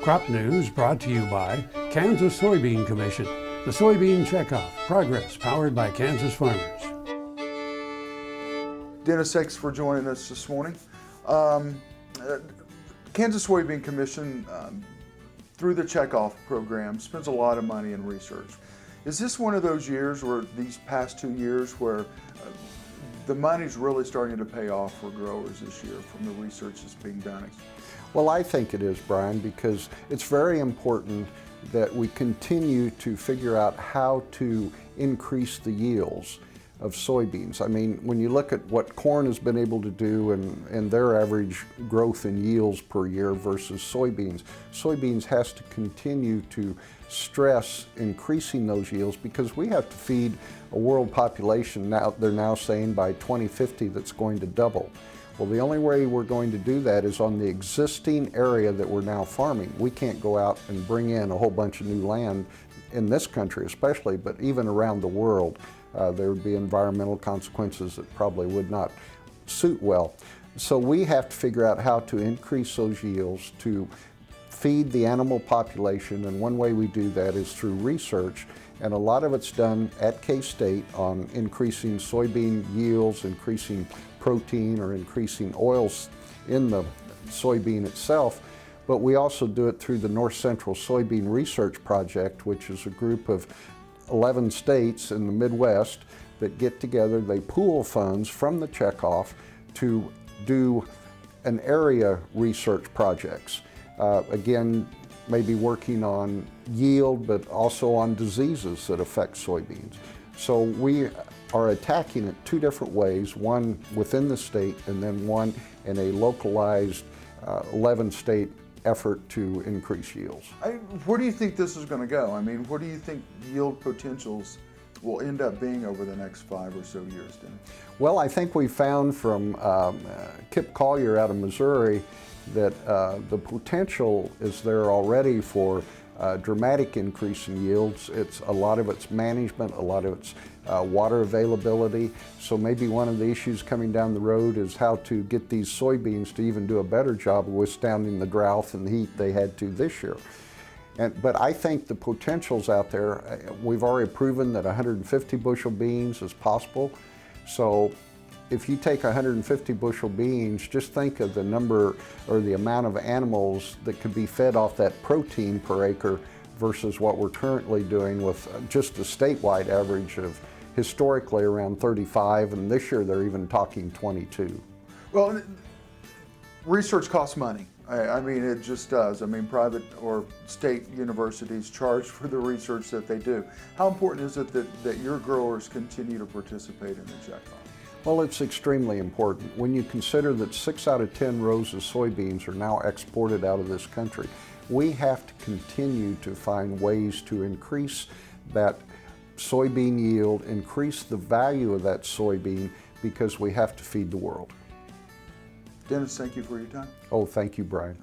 Crop News brought to you by Kansas Soybean Commission. The Soybean Checkoff. Progress powered by Kansas farmers. Dennis, thanks for joining us this morning. Kansas Soybean Commission, through the Checkoff program, spends a lot of money in research. Is this one of those years, or these past 2 years, where the money's really starting to pay off for growers this year from the research that's being done? Well, I think it is, Brian, because it's very important that we continue to figure out how to increase the yields of soybeans. I mean, when you look at what corn has been able to do and their average growth in yields per year versus soybeans, soybeans has to continue to stress increasing those yields because we have to feed a world population now, they're now saying by 2050 that's going to double. Well, the only way we're going to do that is on the existing area that we're now farming. We can't go out and bring in a whole bunch of new land in this country especially, but even around the world. There would be environmental consequences that probably would not suit well. So we have to figure out how to increase those yields to feed the animal population, and one way we do that is through research, and a lot of it's done at K-State on increasing soybean yields, increasing protein or increasing oils in the soybean itself, but we also do it through the North Central Soybean Research Project, which is a group of 11 states in the Midwest that get together. They pool funds from the checkoff to do an area research projects. Again, maybe working on yield, but also on diseases that affect soybeans. So we are attacking it two different ways, one within the state and then one in a localized 11-state effort to increase yields. Where do you think this is going to go? I mean, what do you think yield potentials will end up being over the next 5 or so years, Dennis? Well, I think we found from Kip Collier out of Missouri that the potential is there already for dramatic increase in yields. A lot of it's management, a lot of it's water availability. So maybe one of the issues coming down the road is how to get these soybeans to even do a better job of withstanding the drought and the heat they had to this year. But I think the potential's out there. We've already proven that 150 bushel beans is possible. So if you take 150 bushel beans, just think of the number or the amount of animals that could be fed off that protein per acre versus what we're currently doing with just a statewide average of historically around 35, and this year they're even talking 22. Well, research costs money. I mean, it just does. I mean, private or state universities charge for the research that they do. How important is it that your growers continue to participate in the checkoff? Well, it's extremely important. When you consider that 6 out of 10 rows of soybeans are now exported out of this country, we have to continue to find ways to increase that soybean yield, increase the value of that soybean, because we have to feed the world. Dennis, thank you for your time. Oh, thank you, Brian.